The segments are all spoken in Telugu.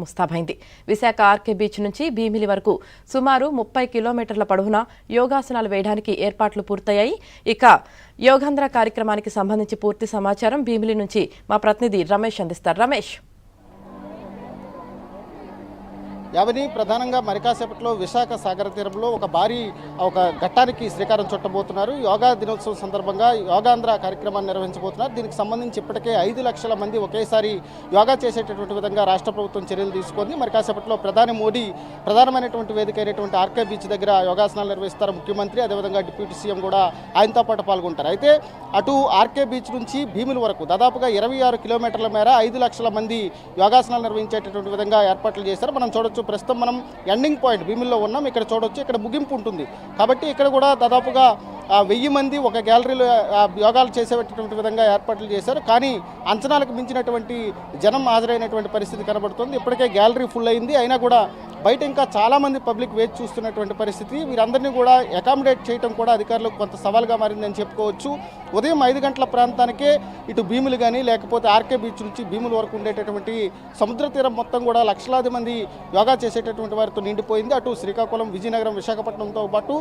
ముస్తాబైంది. విశాఖ ఆర్కే బీచ్ నుంచి భీమిలి వరకు సుమారు 30 కిలోమీటర్ల పొడవున యోగాసనాలు వేయడానికి ఏర్పాట్లు పూర్తయ్యాయి. ఇక యోగాంధ్ర కార్యక్రమానికి సంబంధించి పూర్తి సమాచారం భీమిలి నుంచి మా ప్రతినిధి రమేష్ అందిస్తారు. రమేష్, యావని ప్రధానంగా మరికాసేపట్లో విశాఖ సాగర తీరంలో ఒక భారీ ఘట్టానికి శ్రీకారం చుట్టబోతున్నారు. యోగా దినోత్సవం సందర్భంగా యోగాంధ్ర కార్యక్రమాన్ని నిర్వహించబోతున్నారు. దీనికి సంబంధించి ఇప్పటికే 5 లక్షల మంది ఒకేసారి యోగా చేసేటటువంటి విధంగా రాష్ట్ర ప్రభుత్వం చర్యలు తీసుకుంది. మరికాసేపట్లో ప్రధాని మోడీ ప్రధానమైనటువంటి వేదిక అయినటువంటి ఆర్కే బీచ్ దగ్గర యోగాసనాలు నిర్వహిస్తారు ముఖ్యమంత్రి. అదేవిధంగా డిప్యూటీ సీఎం కూడా ఆయనతో పాటు పాల్గొంటారు. అయితే అటు ఆర్కే బీచ్ నుంచి భీమిలి వరకు దాదాపుగా 26 కిలోమీటర్ల మేర 5 లక్షల మంది యోగాసనాలు నిర్వహించేటటువంటి విధంగా ఏర్పాట్లు చేశారు. మనం చూడొచ్చు, ప్రస్తుతం మనం ఎండింగ్ పాయింట్ భీమిల్లో ఉన్నాం. ఇక్కడ చూడొచ్చు, ఇక్కడ ముగింపు ఉంటుంది కాబట్టి ఇక్కడ కూడా దాదాపుగా 1000 మంది ఒక గ్యాలరీలో యోగాలు చేసేటటువంటి విధంగా ఏర్పాట్లు చేశారు. కానీ అంచనాలకు మించినటువంటి జనం హాజరైనటువంటి పరిస్థితి కనబడుతుంది. ఇప్పటికే గ్యాలరీ ఫుల్ అయింది. అయినా కూడా బయట ఇంకా చాలామంది పబ్లిక్ వేచి చూస్తున్నటువంటి పరిస్థితి. వీరందరినీ కూడా అకామిడేట్ చేయడం కూడా అధికారులకు కొంత సవాల్గా మారిందని చెప్పుకోవచ్చు. ఉదయం 5 గంటల ప్రాంతానికే ఇటు భీములు కానీ లేకపోతే ఆర్కే బీచ్ నుంచి భీముల వరకు ఉండేటటువంటి సముద్ర తీరం మొత్తం కూడా లక్షలాది మంది యోగా చేసేటటువంటి వారితో నిండిపోయింది. అటు శ్రీకాకుళం, విజయనగరం, విశాఖపట్నంతో పాటు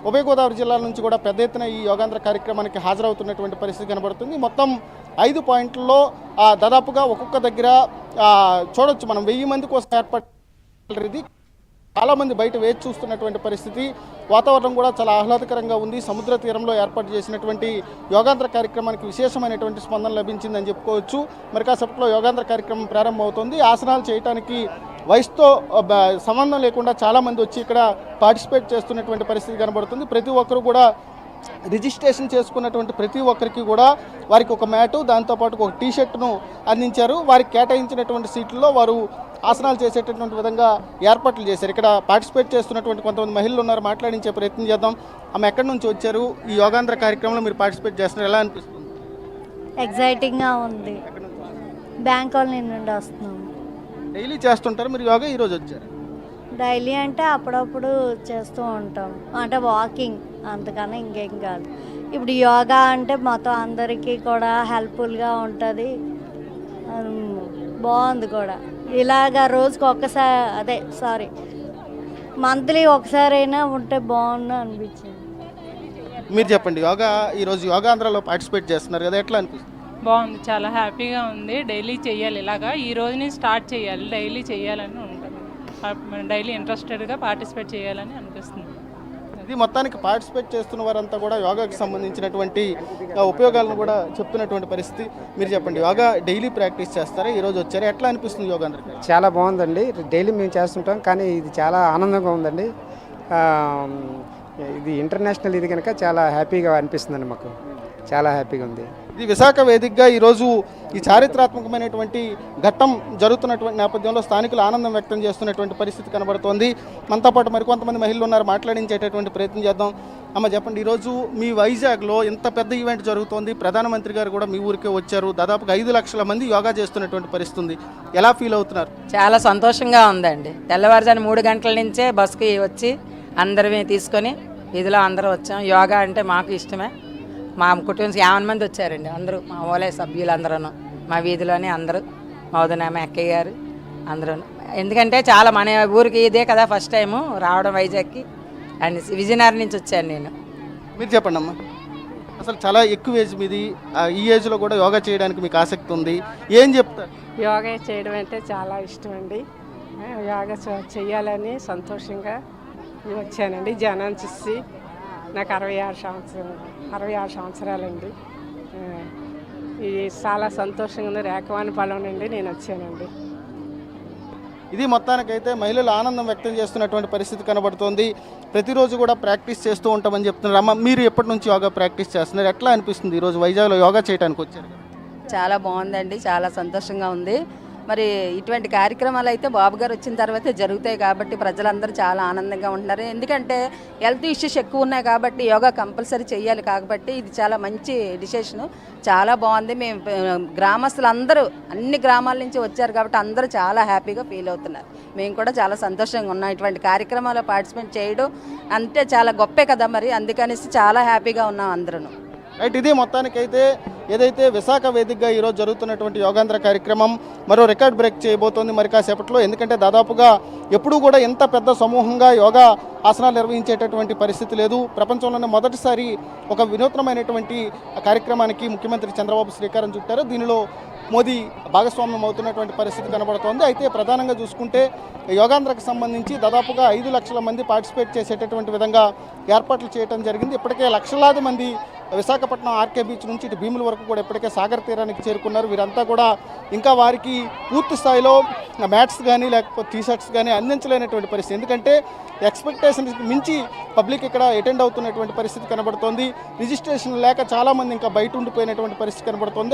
ఉభయ గోదావరి జిల్లాల నుంచి కూడా పెద్ద ఎత్తున ఈ యోగాంధ్ర కార్యక్రమానికి హాజరవుతున్నటువంటి పరిస్థితి కనబడుతుంది. మొత్తం 5 పాయింట్లలో దాదాపుగా ఒక్కొక్క దగ్గర చూడొచ్చు మనం 1000 మంది కోసం ఏర్పాటు. ఇది చాలామంది బయట వేచి చూస్తున్నటువంటి పరిస్థితి. వాతావరణం కూడా చాలా ఆహ్లాదకరంగా ఉంది. సముద్ర తీరంలో ఏర్పాటు చేసినటువంటి యోగాంధ్ర కార్యక్రమానికి విశేషమైనటువంటి స్పందన లభించిందని చెప్పుకోవచ్చు. మరి కాసేపట్లో యోగాంధ్ర కార్యక్రమం ప్రారంభమవుతుంది. ఆసనాలు చేయడానికి వయసుతో సంబంధం లేకుండా చాలామంది వచ్చి ఇక్కడ పార్టిసిపేట్ చేస్తున్నటువంటి పరిస్థితి కనబడుతుంది. ప్రతి ఒక్కరు కూడా రిజిస్ట్రేషన్ చేసుకున్నటువంటి ప్రతి ఒక్కరికి కూడా వారికి ఒక మ్యాటు, దాంతోపాటు ఒక టీషర్ట్ను అందించారు. వారికి కేటాయించినటువంటి సీట్లలో వారు ఆసనాలు చేసేటటువంటి విధంగా ఏర్పాట్లు చేశారు. ఇక్కడ పార్టిసిపేట్ చేస్తున్నటువంటి కొంతమంది మహిళలు ఉన్నారు, మాట్లాడించే ప్రయత్నం చేద్దాం. ఆమె ఎక్కడి నుంచి వచ్చారు? ఈ యోగాంధ్ర కార్యక్రమంలో మీరు పార్టిసిపేట్ చేస్తున్నారు, ఎలా అనిపిస్తుంది? ఎగ్జైటింగ్గా ఉంది. బ్యాంక్ కాలనీ నుండి వస్తున్నాం. డైలీ చేస్తుంటారు మీరు యోగా? ఈరోజు వచ్చారు? డైలీ అంటే అప్పుడప్పుడు చేస్తూ ఉంటాం, అంటే వాకింగ్, అంతకన్నా ఇంకేం కాదు. ఇప్పుడు యోగా అంటే మొత్తం అందరికీ కూడా హెల్ప్ఫుల్గా ఉంటుంది, బాగుంది కూడా. ఇలాగా రోజుకి ఒక్కసారి మంత్లీ ఒకసారైనా ఉంటే బాగుండు అనిపించింది. మీరు చెప్పండి, యోగా ఈరోజు యోగాంధ్రలో పార్టిసిపేట్ చేస్తున్నారు కదా, ఎట్లా అనిపిస్తుంది? బాగుంది, చాలా హ్యాపీగా ఉంది. డైలీ చేయాలి, ఇలాగా ఈ రోజు నుంచి స్టార్ట్ చేయాలి, డైలీ చేయాలని ఉంటుంది. డైలీ ఇంట్రెస్టెడ్గా పార్టిసిపేట్ చేయాలని అనిపిస్తుంది. ఇది మొత్తానికి పార్టిసిపేట్ చేస్తున్న వారంతా కూడా యోగాకి సంబంధించినటువంటి ఉపయోగాలను కూడా చెప్తున్నటువంటి పరిస్థితి. మీరు చెప్పండి, యోగా డైలీ ప్రాక్టీస్ చేస్తారా? ఈరోజు వచ్చారా, ఎట్లా అనిపిస్తుంది యోగాంధ్ర? చాలా బాగుందండి. డైలీ మేము చేస్తుంటాం, కానీ ఇది చాలా ఆనందంగా ఉందండి. ఇది ఇంటర్నేషనల్ ఇది కనుక చాలా హ్యాపీగా అనిపిస్తుందండి, మాకు చాలా హ్యాపీగా ఉంది. ఇది విశాఖ వేదికగా ఈరోజు ఈ చారిత్రాత్మకమైనటువంటి ఘట్టం జరుగుతున్నటువంటి నేపథ్యంలో స్థానికులు ఆనందం వ్యక్తం చేస్తున్నటువంటి పరిస్థితి కనబడుతోంది. మనతో పాటు మరికొంతమంది మహిళలు ఉన్నారు, మాట్లాడించేటటువంటి ప్రయత్నం చేద్దాం. అమ్మ చెప్పండి, ఈరోజు మీ వైజాగ్లో ఇంత పెద్ద ఈవెంట్ జరుగుతోంది, ప్రధానమంత్రి గారు కూడా మీ ఊరికే వచ్చారు, దాదాపుగా 5 లక్షల మంది యోగా చేస్తున్నటువంటి పరిస్థితి, ఎలా ఫీల్ అవుతున్నారు? చాలా సంతోషంగా ఉందండి. తెల్లవారుజాము 3 గంటల నుంచే బస్కి వచ్చి అందరినీ తీసుకొని వీధిలో అందరూ వచ్చాం. యోగా అంటే మాకు ఇష్టమే. మా కుటుంబం 50 మంది వచ్చారండి, అందరూ మా ఓలే సభ్యులందరూ, మా వీధిలోనే అందరూ, మా వదిన అక్కయ్య గారు అందరూ. ఎందుకంటే చాలా మన ఊరికి ఇదే కదా ఫస్ట్ టైము రావడం వైజాగ్కి, అండ్ విజయనగరం నుంచి వచ్చాను నేను. మీరు చెప్పండి అమ్మా, అసలు చాలా ఎక్కువ ఏజ్ మీది, ఈ ఏజ్లో కూడా యోగా చేయడానికి మీకు ఆసక్తి ఉంది, ఏం చెప్తారు? యోగా చేయడం అంటే చాలా ఇష్టం అండి. యోగా చేయాలని సంతోషంగా వచ్చానండి. జనాన్ని చూసి నాకు 66 సంవత్సరాలండి. ఇది చాలా సంతోషంగా ఉంది. రేఖవాణిపాలెం నుండి నేను వచ్చానండి. ఇది మొత్తానికైతే మహిళలు ఆనందం వ్యక్తం చేస్తున్నటువంటి పరిస్థితి కనబడుతోంది. ప్రతిరోజు కూడా ప్రాక్టీస్ చేస్తూ ఉంటామని చెప్తున్నారు. అమ్మ, మీరు ఎప్పటి నుంచి యోగా ప్రాక్టీస్ చేస్తున్నారు, ఎట్లా అనిపిస్తుంది ఈరోజు వైజాగ్లో యోగా చేయడానికి వచ్చారు? చాలా బాగుందండి, చాలా సంతోషంగా ఉంది. మరి ఇటువంటి కార్యక్రమాలు అయితే బాబు గారు వచ్చిన తర్వాతే జరుగుతాయి కాబట్టి ప్రజలందరూ చాలా ఆనందంగా ఉంటున్నారు. ఎందుకంటే హెల్త్ ఇష్యూస్ ఎక్కువ ఉన్నాయి కాబట్టి యోగా కంపల్సరీ చేయాలి, కాబట్టి ఇది చాలా మంచి డిసిషన్, చాలా బాగుంది. మేము గ్రామస్తులందరూ అన్ని గ్రామాల నుంచి వచ్చారు కాబట్టి అందరూ చాలా హ్యాపీగా ఫీల్ అవుతున్నారు. మేము కూడా చాలా సంతోషంగా ఉన్నాం. ఇటువంటి కార్యక్రమాల్లో పార్టిసిపేట్ చేయడం అంటే చాలా గొప్పే కదా, మరి అందుకనేసి చాలా హ్యాపీగా ఉన్నాం అందరూ. రైట్, ఇది మొత్తానికైతే ఏదైతే విశాఖ వేదికగా ఈరోజు జరుగుతున్నటువంటి యోగాంధ్ర కార్యక్రమం మరో రికార్డ్ బ్రేక్ చేయబోతోంది మరి కాసేపట్లో. ఎందుకంటే దాదాపుగా ఎప్పుడూ కూడా ఇంత పెద్ద సమూహంగా యోగా ఆసనాలు నిర్వహించేటటువంటి పరిస్థితి లేదు. ప్రపంచంలోనే మొదటిసారి ఒక వినూత్నమైనటువంటి కార్యక్రమానికి ముఖ్యమంత్రి చంద్రబాబు శ్రీకారం చుట్టారు. దీనిలో మోదీ భాగస్వామ్యం అవుతున్నటువంటి పరిస్థితి కనబడుతోంది. అయితే ప్రధానంగా చూసుకుంటే యోగాంధ్రకు సంబంధించి దాదాపుగా 5 లక్షల మంది పార్టిసిపేట్ చేసేటటువంటి విధంగా ఏర్పాట్లు చేయడం జరిగింది. ఇప్పటికే లక్షలాది మంది విశాఖపట్నం ఆర్కే బీచ్ నుంచి ఇటు భీముల వరకు కూడా ఇప్పటికే సాగర్ తీరానికి చేరుకున్నారు. వీరంతా కూడా ఇంకా వారికి పూర్తి స్థాయిలో మ్యాట్స్ కానీ లేకపోతే టీషర్ట్స్ కానీ అందించలేనటువంటి పరిస్థితి. ఎందుకంటే ఎక్స్పెక్టేషన్స్కి మించి పబ్లిక్ ఇక్కడ అటెండ్ అవుతున్నటువంటి పరిస్థితి కనబడుతోంది. రిజిస్ట్రేషన్ లేక చాలామంది ఇంకా బయట ఉండిపోయినటువంటి పరిస్థితి కనబడుతోంది.